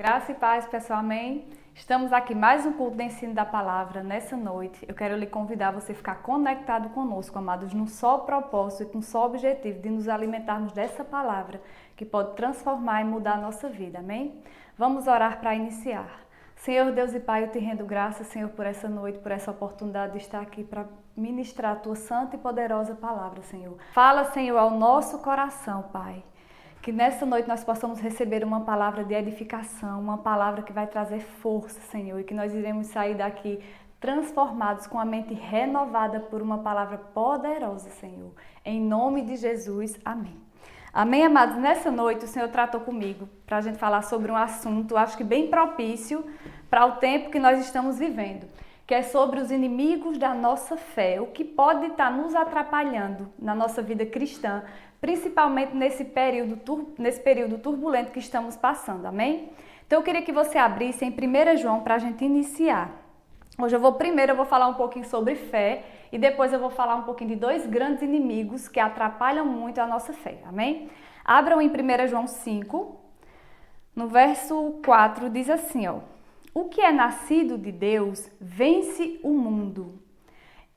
Graça e paz, pessoal, amém? Estamos aqui mais um culto de ensino da palavra nessa noite. Eu quero lhe convidar a você ficar conectado conosco, amados, num só propósito e com um só objetivo de nos alimentarmos dessa palavra que pode transformar e mudar a nossa vida, amém? Vamos orar para iniciar. Senhor Deus e Pai, eu te rendo graças, Senhor, por essa noite, por essa oportunidade de estar aqui para ministrar a Tua santa e poderosa palavra, Senhor. Fala, Senhor, ao nosso coração, Pai. Que nessa noite nós possamos receber uma palavra de edificação, uma palavra que vai trazer força, Senhor, e que nós iremos sair daqui transformados com a mente renovada por uma palavra poderosa, Senhor. Em nome de Jesus, amém. Amém, amados? Nessa noite o Senhor tratou comigo para a gente falar sobre um assunto, acho que bem propício para o tempo que nós estamos vivendo, que é sobre os inimigos da nossa fé, o que pode estar nos atrapalhando na nossa vida cristã, principalmente nesse período turbulento que estamos passando, amém? Então eu queria que você abrisse em 1 João para a gente iniciar. Hoje eu vou falar um pouquinho sobre fé e depois eu vou falar um pouquinho de dois grandes inimigos que atrapalham muito a nossa fé, amém? Abram em 1 João 5, no verso 4 diz assim, ó: o que é nascido de Deus vence o mundo.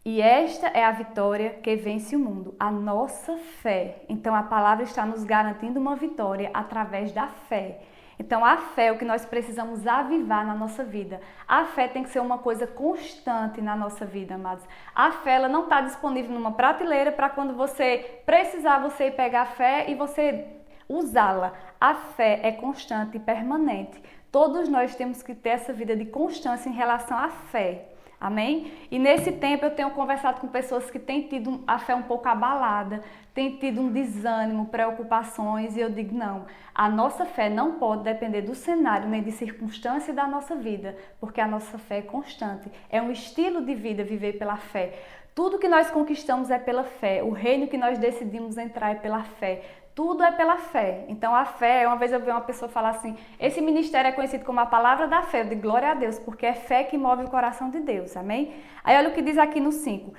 E esta é a vitória que vence o mundo, a nossa fé. Então a palavra está nos garantindo uma vitória através da fé. Então a fé é o que nós precisamos avivar na nossa vida. A fé tem que ser uma coisa constante na nossa vida, amados. A fé ela não está disponível numa prateleira para quando você precisar você ir pegar a fé e você usá-la. A fé é constante e permanente. Todos nós temos que ter essa vida de constância em relação à fé. Amém? E nesse tempo eu tenho conversado com pessoas que têm tido a fé um pouco abalada, têm tido um desânimo, preocupações, e eu digo não, a nossa fé não pode depender do cenário nem de circunstância da nossa vida, porque a nossa fé é constante, é um estilo de vida viver pela fé. Tudo que nós conquistamos é pela fé, o reino que nós decidimos entrar é pela fé. Tudo é pela fé. Então a fé, uma vez eu vi uma pessoa falar assim, esse ministério é conhecido como a palavra da fé. Eu digo glória a Deus, porque é fé que move o coração de Deus, amém? Aí olha o que diz aqui no 5.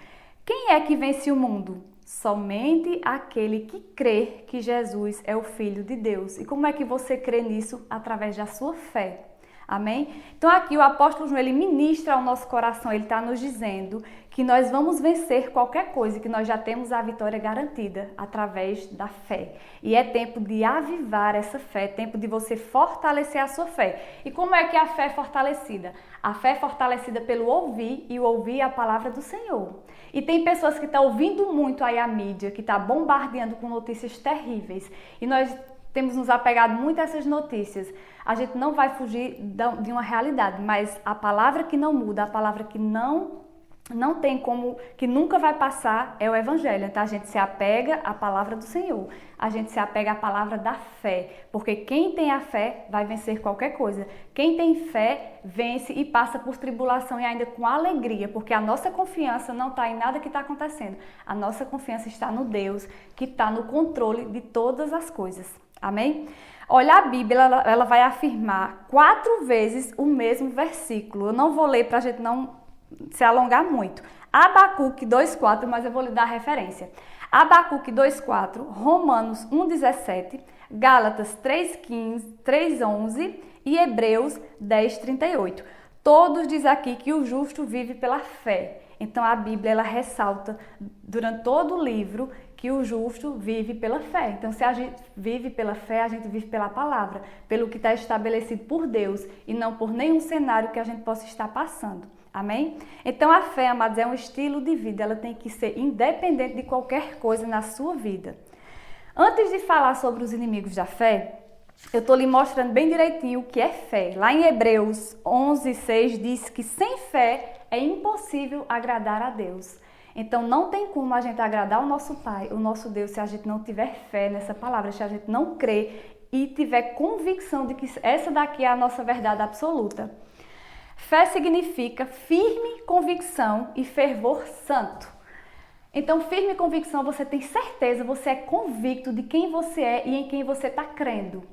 Quem é que vence o mundo? Somente aquele que crê que Jesus é o Filho de Deus. E como é que você crê nisso? Através da sua fé. Amém? Então aqui o apóstolo João, ele ministra ao nosso coração, ele está nos dizendo que nós vamos vencer qualquer coisa, que nós já temos a vitória garantida através da fé. E é tempo de avivar essa fé, é tempo de você fortalecer a sua fé. E como é que a fé é fortalecida? A fé é fortalecida pelo ouvir, e o ouvir é a palavra do Senhor. E tem pessoas que estão ouvindo muito aí a mídia, que está bombardeando com notícias terríveis. E nós temos nos apegado muito a essas notícias. A gente não vai fugir de uma realidade, mas a palavra que não muda, a palavra que não tem como, que nunca vai passar é o Evangelho. Então a gente se apega à palavra do Senhor, a gente se apega à palavra da fé, porque quem tem a fé vai vencer qualquer coisa. Quem tem fé vence e passa por tribulação e ainda com alegria, porque a nossa confiança não está em nada que está acontecendo. A nossa confiança está no Deus que está no controle de todas as coisas. Amém? Olha, a Bíblia, ela vai afirmar 4 vezes o mesmo versículo. Eu não vou ler para a gente não se alongar muito. Abacuque 2,4, mas eu vou lhe dar a referência. Abacuque 2,4, Romanos 1,17, Gálatas 3,15, 3,11 e Hebreus 10,38. Todos dizem aqui que o justo vive pela fé. Então a Bíblia ela ressalta durante todo o livro que o justo vive pela fé. Então se a gente vive pela fé, a gente vive pela palavra, pelo que está estabelecido por Deus e não por nenhum cenário que a gente possa estar passando. Amém? Então a fé, amados, é um estilo de vida, ela tem que ser independente de qualquer coisa na sua vida. Antes de falar sobre os inimigos da fé, eu estou lhe mostrando bem direitinho o que é fé. Lá em Hebreus 11:6 diz que sem fé é impossível agradar a Deus. Então não tem como a gente agradar o nosso Pai, o nosso Deus, se a gente não tiver fé nessa palavra, se a gente não crer e tiver convicção de que essa daqui é a nossa verdade absoluta. Fé significa firme convicção e fervor santo. Então, firme convicção, você tem certeza, você é convicto de quem você é e em quem você está crendo.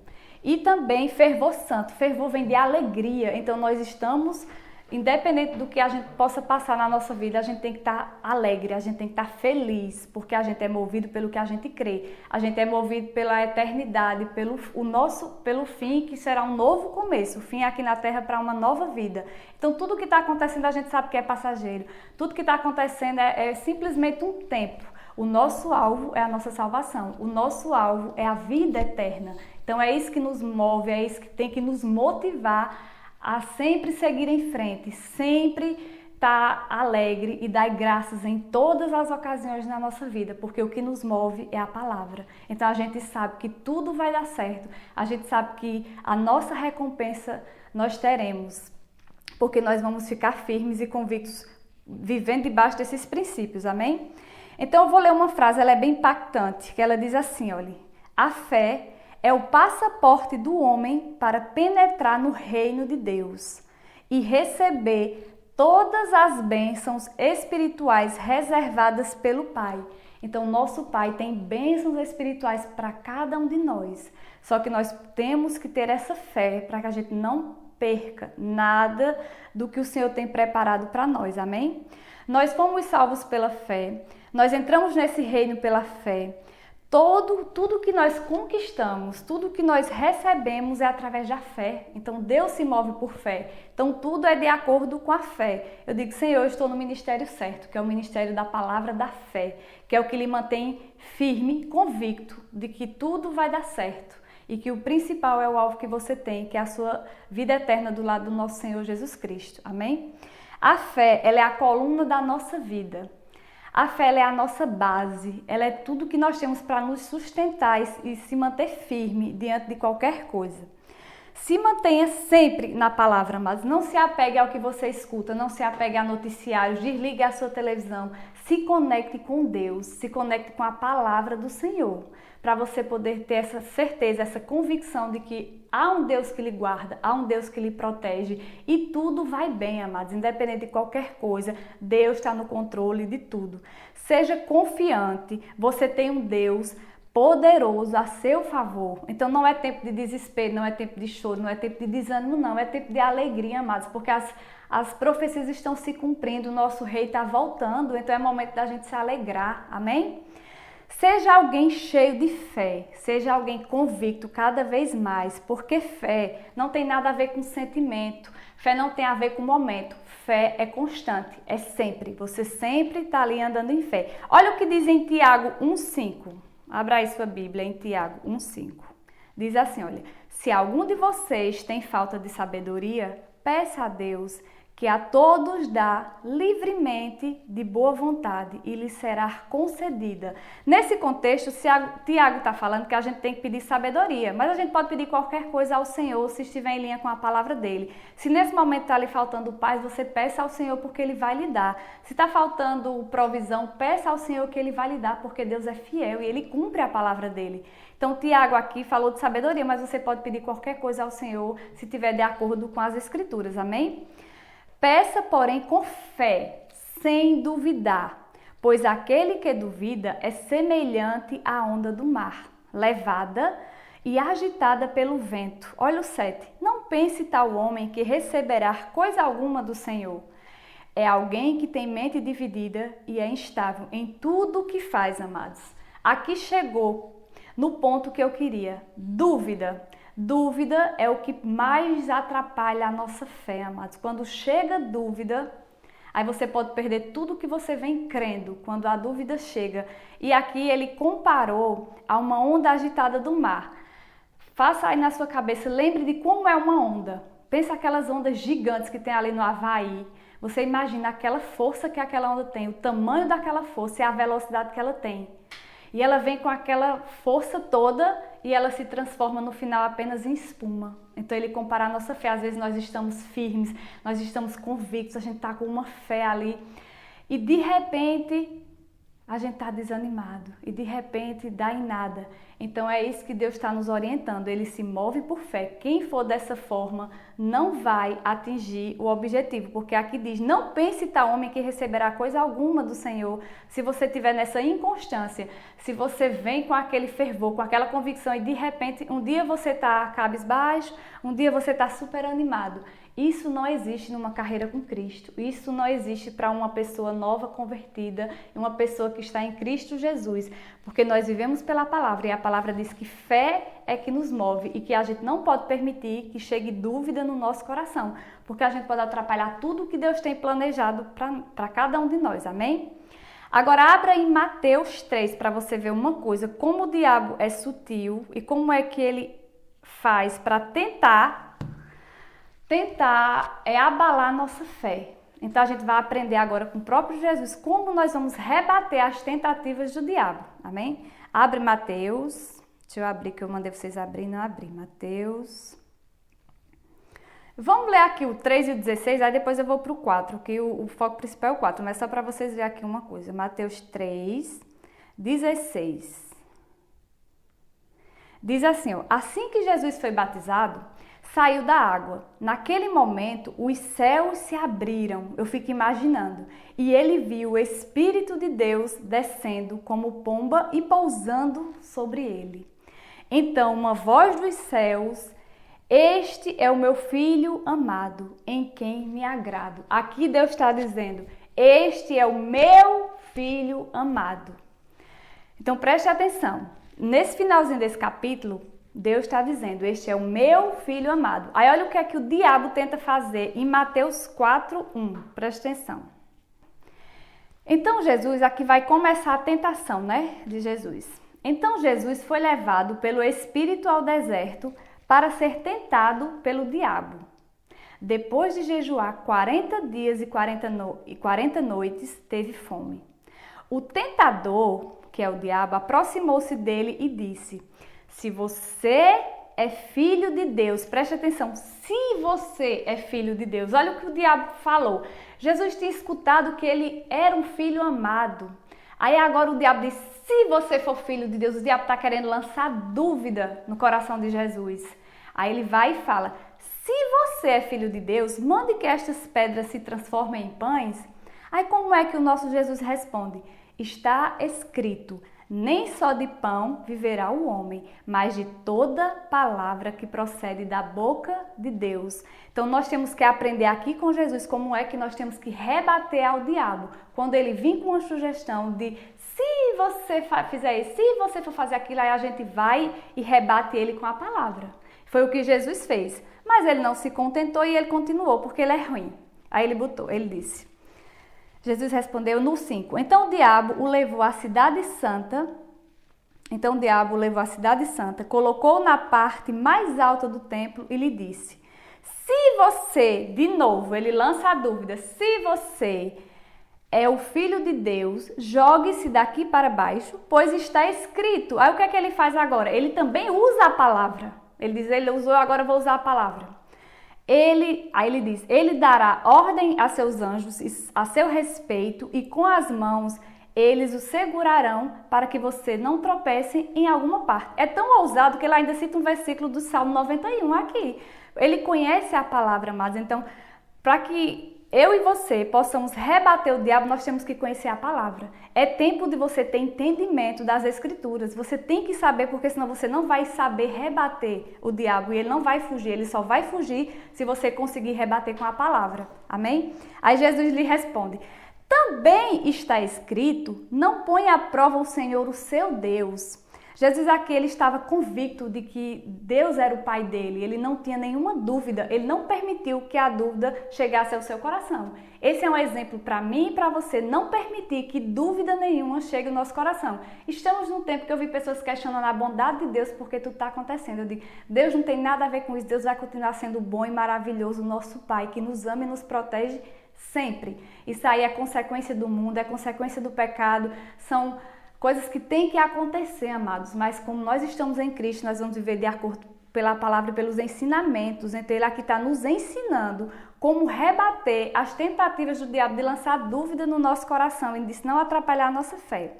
E também fervor santo. Fervor vem de alegria. Então, nós estamos Independente do que a gente possa passar na nossa vida, a gente tem que estar alegre, a gente tem que estar feliz, porque a gente é movido pelo que a gente crê. A gente é movido pela eternidade, pelo fim, que será um novo começo, o fim aqui na Terra para uma nova vida. Então, tudo que está acontecendo a gente sabe que é passageiro. Tudo que está acontecendo é simplesmente um tempo. O nosso alvo é a nossa salvação. O nosso alvo é a vida eterna. Então, é isso que nos move, é isso que tem que nos motivar a sempre seguir em frente, sempre estar alegre e dar graças em todas as ocasiões na nossa vida, porque o que nos move é a palavra. Então a gente sabe que tudo vai dar certo, a gente sabe que a nossa recompensa nós teremos, porque nós vamos ficar firmes e convictos vivendo debaixo desses princípios, amém? Então eu vou ler uma frase, ela é bem impactante, que ela diz assim, olha, a fé é o passaporte do homem para penetrar no reino de Deus e receber todas as bênçãos espirituais reservadas pelo Pai. Então, nosso Pai tem bênçãos espirituais para cada um de nós. Só que nós temos que ter essa fé para que a gente não perca nada do que o Senhor tem preparado para nós, amém? Nós fomos salvos pela fé, nós entramos nesse reino pela fé. Tudo que nós conquistamos, tudo que nós recebemos é através da fé. Então, Deus se move por fé. Então, tudo é de acordo com a fé. Eu digo, Senhor, eu estou no ministério certo, que é o ministério da palavra da fé, que é o que lhe mantém firme, convicto de que tudo vai dar certo e que o principal é o alvo que você tem, que é a sua vida eterna do lado do nosso Senhor Jesus Cristo. Amém? A fé, ela é a coluna da nossa vida. A fé ela é a nossa base, ela é tudo que nós temos para nos sustentar e se manter firme diante de qualquer coisa. Se mantenha sempre na palavra, mas não se apegue ao que você escuta, não se apegue a noticiários, desligue a sua televisão, se conecte com Deus, se conecte com a palavra do Senhor, para você poder ter essa certeza, essa convicção de que há um Deus que lhe guarda, há um Deus que lhe protege e tudo vai bem, amados, independente de qualquer coisa, Deus está no controle de tudo. Seja confiante, você tem um Deus poderoso a seu favor. Então não é tempo de desespero, não é tempo de choro, não é tempo de desânimo, não, é tempo de alegria, amados, porque as profecias estão se cumprindo, o nosso rei está voltando, então é momento da gente se alegrar, amém? Seja alguém cheio de fé, seja alguém convicto cada vez mais, porque fé não tem nada a ver com sentimento, fé não tem a ver com momento, fé é constante, é sempre, você sempre está ali andando em fé. Olha o que diz em Tiago 1,5, abra aí sua Bíblia em Tiago 1,5, diz assim, olha, se algum de vocês tem falta de sabedoria, peça a Deus, que a todos dá livremente de boa vontade e lhe será concedida. Nesse contexto, Tiago está falando que a gente tem que pedir sabedoria, mas a gente pode pedir qualquer coisa ao Senhor se estiver em linha com a palavra dele. Se nesse momento está lhe faltando paz, você peça ao Senhor porque ele vai lhe dar. Se está faltando provisão, peça ao Senhor que ele vai lhe dar, porque Deus é fiel e ele cumpre a palavra dele. Então, Tiago aqui falou de sabedoria, mas você pode pedir qualquer coisa ao Senhor se estiver de acordo com as Escrituras, amém? Peça, porém, com fé, sem duvidar, pois aquele que duvida é semelhante à onda do mar, levada e agitada pelo vento. Olha o 7. Não pense tal homem que receberá coisa alguma do Senhor. É alguém que tem mente dividida e é instável em tudo o que faz, amados. Aqui chegou no ponto que eu queria. Dúvida. Dúvida é o que mais atrapalha a nossa fé, amados. Quando chega dúvida, aí você pode perder tudo que você vem crendo quando a dúvida chega. E aqui ele comparou a uma onda agitada do mar. Faça aí na sua cabeça, lembre de como é uma onda. Pensa aquelas ondas gigantes que tem ali no Havaí. Você imagina aquela força que aquela onda tem, o tamanho daquela força e a velocidade que ela tem. E ela vem com aquela força toda e ela se transforma no final apenas em espuma. Então ele compara a nossa fé. Às vezes nós estamos firmes, nós estamos convictos, a gente está com uma fé ali. E de repente a gente está desanimado e de repente dá em nada. Então é isso que Deus está nos orientando, ele se move por fé. Quem for dessa forma não vai atingir o objetivo, porque aqui diz, não pense tal homem que receberá coisa alguma do Senhor. Se você estiver nessa inconstância, se você vem com aquele fervor, com aquela convicção e de repente um dia você está cabisbaixo, um dia você está super animado. Isso não existe numa carreira com Cristo. Isso não existe para uma pessoa nova convertida, uma pessoa que está em Cristo Jesus. Porque nós vivemos pela palavra e a palavra diz que fé é que nos move e que a gente não pode permitir que chegue dúvida no nosso coração. Porque a gente pode atrapalhar tudo o que Deus tem planejado para cada um de nós. Amém? Agora abra em Mateus 3 para você ver uma coisa, como o diabo é sutil e como é que ele faz para tentar abalar a nossa fé. Então a gente vai aprender agora com o próprio Jesus como nós vamos rebater as tentativas do diabo. Amém? Abre Mateus. Deixa eu abrir que eu mandei vocês abrir, não abri. Mateus. Vamos ler aqui o 3 e o 16, aí depois eu vou para o 4, que o foco principal é o 4, mas só para vocês verem aqui uma coisa. Mateus 3, 16. Diz assim, ó, assim que Jesus foi batizado, saiu da água. Naquele momento, os céus se abriram, eu fico imaginando, e ele viu o Espírito de Deus descendo como pomba e pousando sobre ele. Então, uma voz dos céus: este é o meu filho amado, em quem me agrado. Aqui Deus está dizendo, este é o meu filho amado. Então preste atenção, nesse finalzinho desse capítulo, Deus está dizendo, este é o meu filho amado. Aí olha o que é que o diabo tenta fazer em Mateus 4:1, preste atenção. Então Jesus, aqui vai começar a tentação, né, de Jesus. Então Jesus foi levado pelo Espírito ao deserto para ser tentado pelo diabo. Depois de jejuar 40 dias e 40 noites, teve fome. O tentador, que é o diabo, aproximou-se dele e disse: se você é filho de Deus, preste atenção, se você é filho de Deus, olha o que o diabo falou. Jesus tinha escutado que ele era um filho amado. Aí agora o diabo diz, se você for filho de Deus, o diabo está querendo lançar dúvida no coração de Jesus. Aí ele vai e fala, se você é filho de Deus, mande que estas pedras se transformem em pães. Aí como é que o nosso Jesus responde? Está escrito, nem só de pão viverá o homem, mas de toda palavra que procede da boca de Deus. Então nós temos que aprender aqui com Jesus como é que nós temos que rebater ao diabo. Quando ele vir com uma sugestão de se você fizer isso, se você for fazer aquilo, aí a gente vai e rebate ele com a palavra. Foi o que Jesus fez. Mas ele não se contentou e ele continuou, porque ele é ruim. Aí ele disse. Jesus respondeu no 5. Então o diabo o levou à cidade santa. Colocou na parte mais alta do templo e lhe disse: se você, de novo, ele lança a dúvida, se você é o filho de Deus, jogue-se daqui para baixo, pois está escrito. Aí o que é que ele faz agora? Ele também usa a palavra. Ele diz, ele usou, agora eu vou usar a palavra. Aí ele diz, ele dará ordem a seus anjos a seu respeito e com as mãos eles o segurarão para que você não tropece em alguma parte. É tão ousado que ele ainda cita um versículo do Salmo 91 aqui. Ele conhece a palavra, mas então, para que eu e você possamos rebater o diabo, nós temos que conhecer a palavra. É tempo de você ter entendimento das escrituras. Você tem que saber, porque senão você não vai saber rebater o diabo e ele não vai fugir. Ele só vai fugir se você conseguir rebater com a palavra. Amém? Aí Jesus lhe responde: também está escrito, não ponha à prova o Senhor, o seu Deus. Jesus aqui ele estava convicto de que Deus era o Pai dele, ele não tinha nenhuma dúvida, ele não permitiu que a dúvida chegasse ao seu coração. Esse é um exemplo para mim e para você, não permitir que dúvida nenhuma chegue ao nosso coração. Estamos num tempo que eu vi pessoas questionando a bondade de Deus porque tudo está acontecendo. Eu digo, Deus não tem nada a ver com isso, Deus vai continuar sendo bom e maravilhoso, nosso Pai, que nos ama e nos protege sempre. Isso aí é consequência do mundo, é consequência do pecado, são coisas que têm que acontecer, amados, mas como nós estamos em Cristo, nós vamos viver de acordo pela palavra e pelos ensinamentos. Então ele aqui está nos ensinando como rebater as tentativas do diabo de lançar dúvida no nosso coração e de não atrapalhar a nossa fé.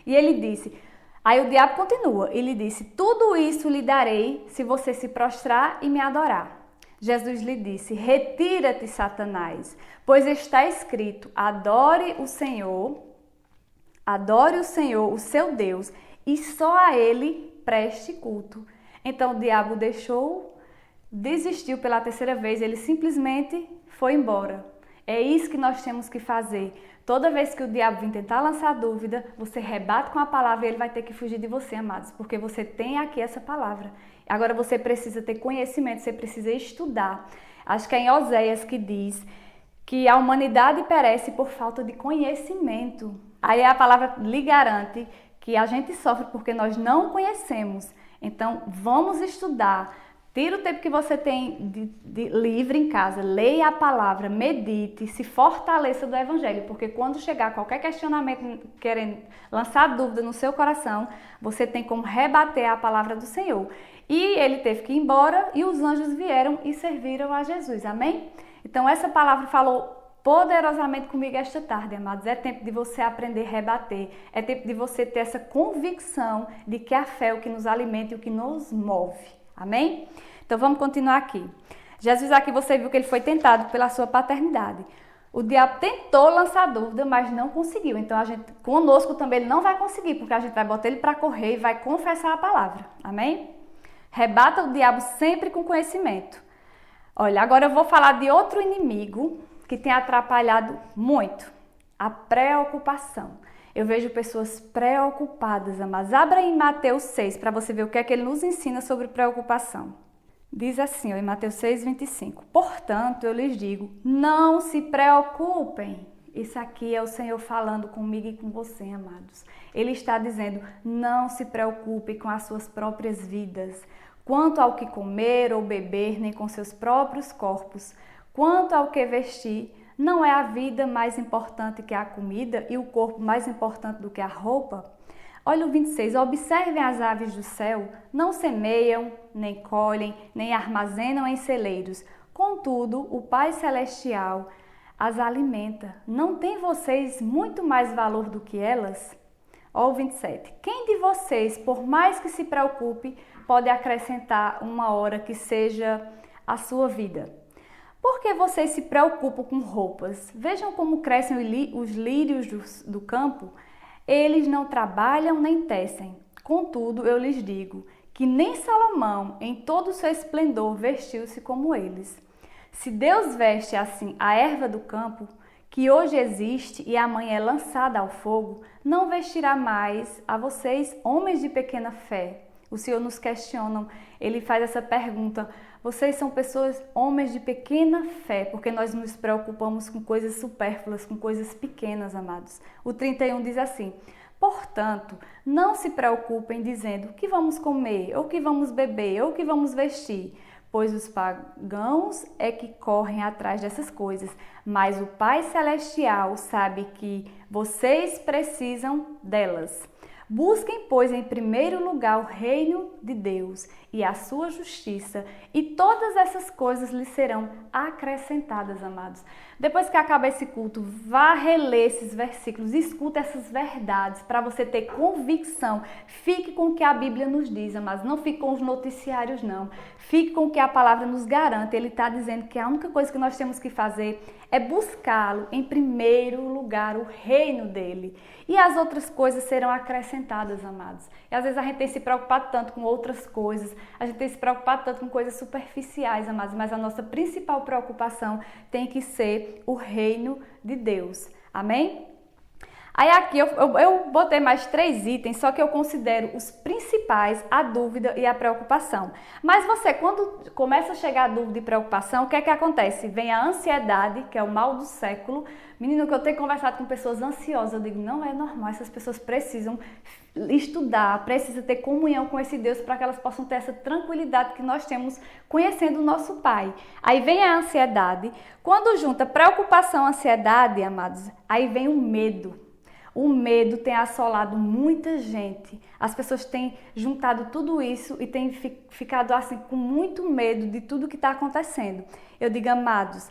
E ele disse, aí o diabo continua, ele disse, tudo isso lhe darei se você se prostrar e me adorar. Jesus lhe disse, retira-te, Satanás, pois está escrito, adore o Senhor, o seu Deus, e só a ele preste culto. Então o diabo deixou desistiu pela terceira vez, ele simplesmente foi embora. É isso que nós temos que fazer. Toda vez que o diabo vir tentar lançar dúvida, você rebate com a palavra e ele vai ter que fugir de você, amados, porque você tem aqui essa palavra. Agora você precisa ter conhecimento, você precisa estudar. Acho que é em Oséias que diz que a humanidade perece por falta de conhecimento. Aí a palavra lhe garante que a gente sofre porque nós não conhecemos. Então, vamos estudar. Tira o tempo que você tem de livre em casa, leia a palavra, medite, se fortaleça do Evangelho, porque quando chegar qualquer questionamento querendo lançar dúvida no seu coração, você tem como rebater a palavra do Senhor. E ele teve que ir embora e os anjos vieram e serviram a Jesus, amém? Então essa palavra falou poderosamente comigo esta tarde, amados. É tempo de você aprender a rebater, é tempo de você ter essa convicção de que a fé é o que nos alimenta e o que nos move, amém? Então vamos continuar aqui. Jesus aqui você viu que ele foi tentado pela sua paternidade. O diabo tentou lançar dúvida, mas não conseguiu. Então conosco também ele não vai conseguir, porque a gente vai botar ele para correr e vai confessar a palavra, amém? Rebata o diabo sempre com conhecimento. Olha, agora eu vou falar de outro inimigo que tem atrapalhado muito, a preocupação. Eu vejo pessoas preocupadas, amadas. Abra em Mateus 6 para você ver o que é que ele nos ensina sobre preocupação. Diz assim, em Mateus 6, 25. Portanto, eu lhes digo, não se preocupem. Isso aqui é o Senhor falando comigo e com você, amados. Ele está dizendo, não se preocupe com as suas próprias vidas, quanto ao que comer ou beber, nem com seus próprios corpos. Quanto ao que vestir, não é a vida mais importante que a comida e o corpo mais importante do que a roupa? Olha o 26, observem as aves do céu, não semeiam, nem colhem, nem armazenam em celeiros. Contudo, o Pai Celestial as alimenta. Não tem vocês muito mais valor do que elas? Olha o 27, quem de vocês, por mais que se preocupe, pode acrescentar uma hora que seja a sua vida? Por que vocês se preocupam com roupas? Vejam como crescem os lírios do campo. Eles não trabalham nem tecem. Contudo, eu lhes digo que nem Salomão, em todo o seu esplendor, vestiu-se como eles. Se Deus veste assim a erva do campo, que hoje existe e amanhã é lançada ao fogo, não vestirá mais a vocês, homens de pequena fé. O Senhor nos questiona, ele faz essa pergunta, vocês são pessoas, homens de pequena fé, porque nós nos preocupamos com coisas supérfluas, com coisas pequenas, amados. O 31 diz assim, portanto, não se preocupem dizendo o que vamos comer, ou o que vamos beber, ou o que vamos vestir, pois os pagãos é que correm atrás dessas coisas, mas o Pai Celestial sabe que vocês precisam delas. Busquem, pois, em primeiro lugar o reino de Deus e a sua justiça, e todas essas coisas lhes serão acrescentadas, amados. Depois que acabar esse culto, vá reler esses versículos, escuta essas verdades para você ter convicção. Fique com o que a Bíblia nos diz, amados. Não fique com os noticiários, não. Fique com o que a palavra nos garante. Ele está dizendo que a única coisa que nós temos que fazer é buscá-lo em primeiro lugar, o reino dele. E as outras coisas serão acrescentadas, amados. E às vezes a gente tem se preocupado tanto com outras coisas, a gente tem se preocupado tanto com coisas superficiais, amados, mas a nossa principal preocupação tem que ser o reino de Deus. Amém? Aí aqui eu botei mais 3 itens, só que eu considero os principais, a dúvida e a preocupação. Mas você, quando começa a chegar a dúvida e preocupação, o que é que acontece? Vem a ansiedade, que é o mal do século. Menino, que eu tenho conversado com pessoas ansiosas, eu digo, não é normal, essas pessoas precisam estudar, precisam ter comunhão com esse Deus para que elas possam ter essa tranquilidade que nós temos conhecendo o nosso Pai. Aí vem a ansiedade. Quando junta preocupação, ansiedade, amados, aí vem o medo. O medo tem assolado muita gente. As pessoas têm juntado tudo isso e têm ficado assim com muito medo de tudo que está acontecendo. Eu digo, amados,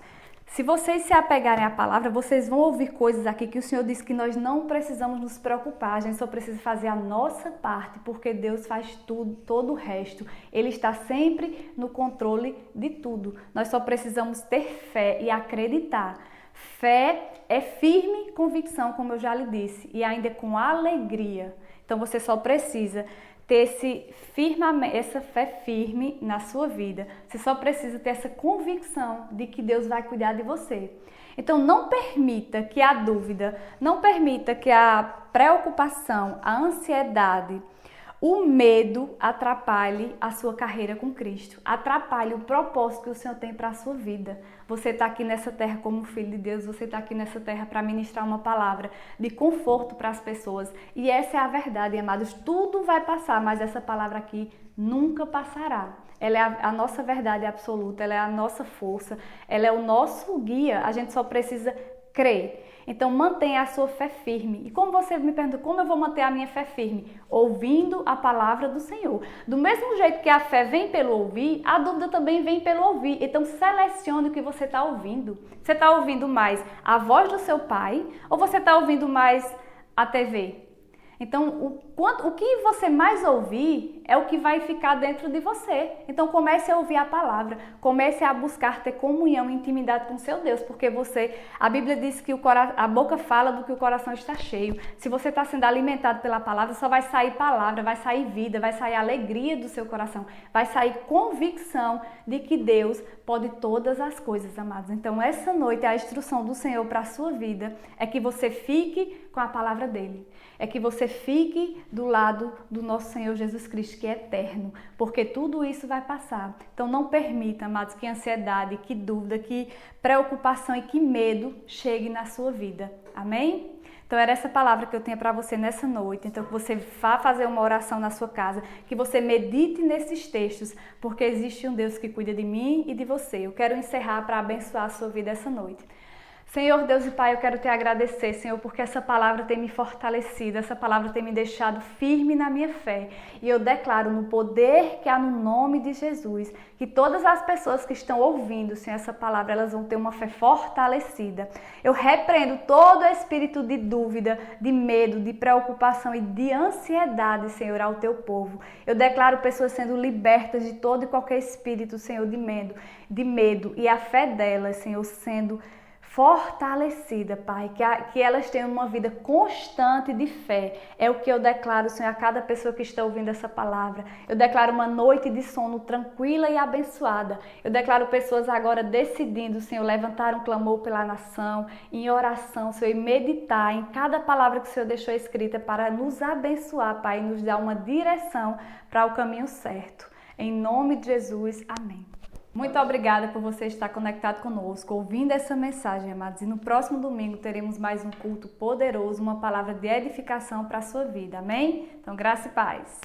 se vocês se apegarem à palavra, vocês vão ouvir coisas aqui que o Senhor diz que nós não precisamos nos preocupar. A gente só precisa fazer a nossa parte, porque Deus faz tudo, todo o resto. Ele está sempre no controle de tudo. Nós só precisamos ter fé e acreditar. Fé é firme convicção, como eu já lhe disse, e ainda com alegria. Então você só precisa ter essa fé firme na sua vida. Você só precisa ter essa convicção de que Deus vai cuidar de você. Então não permita que a dúvida, não permita que a preocupação, a ansiedade, o medo atrapalhe a sua carreira com Cristo, atrapalhe o propósito que o Senhor tem para a sua vida. Você está aqui nessa terra como filho de Deus, você está aqui nessa terra para ministrar uma palavra de conforto para as pessoas. E essa é a verdade, amados. Tudo vai passar, mas essa palavra aqui nunca passará. Ela é a nossa verdade absoluta, ela é a nossa força, ela é o nosso guia. A gente só precisa crer. Então mantenha a sua fé firme. E como você me pergunta, como eu vou manter a minha fé firme? Ouvindo a palavra do Senhor. Do mesmo jeito que a fé vem pelo ouvir, a dúvida também vem pelo ouvir. Então selecione o que você está ouvindo. Você está ouvindo mais a voz do seu pai ou você está ouvindo mais a TV? Então, o que você mais ouvir é o que vai ficar dentro de você. Então, comece a ouvir a palavra, comece a buscar ter comunhão e intimidade com seu Deus, porque a Bíblia diz que a boca fala do que o coração está cheio. Se você está sendo alimentado pela palavra, só vai sair palavra, vai sair vida, vai sair alegria do seu coração, vai sair convicção de que Deus pode todas as coisas, amados. Então, essa noite, a instrução do Senhor para a sua vida é que você fique com a palavra dele. É que você fique do lado do nosso Senhor Jesus Cristo, que é eterno, porque tudo isso vai passar. Então não permita, amados, que ansiedade, que dúvida, que preocupação e que medo chegue na sua vida. Amém? Então era essa palavra que eu tinha para você nessa noite. Então que você vá fazer uma oração na sua casa, que você medite nesses textos, porque existe um Deus que cuida de mim e de você. Eu quero encerrar para abençoar a sua vida essa noite. Senhor Deus e Pai, eu quero te agradecer, Senhor, porque essa palavra tem me fortalecido, essa palavra tem me deixado firme na minha fé. E eu declaro no poder que há no nome de Jesus, que todas as pessoas que estão ouvindo, Senhor, essa palavra, elas vão ter uma fé fortalecida. Eu repreendo todo espírito de dúvida, de medo, de preocupação e de ansiedade, Senhor, ao teu povo. Eu declaro pessoas sendo libertas de todo e qualquer espírito, Senhor, de medo e a fé delas, Senhor, sendo fortalecida, Pai, que elas tenham uma vida constante de fé. É o que eu declaro, Senhor, a cada pessoa que está ouvindo essa palavra. Eu declaro uma noite de sono tranquila e abençoada. Eu declaro pessoas agora decidindo, Senhor, levantar um clamor pela nação, em oração, Senhor, e meditar em cada palavra que o Senhor deixou escrita para nos abençoar, Pai, e nos dar uma direção para o caminho certo. Em nome de Jesus, amém. Muito obrigada por você estar conectado conosco, ouvindo essa mensagem, amados. E no próximo domingo teremos mais um culto poderoso, uma palavra de edificação para a sua vida. Amém? Então, graça e paz.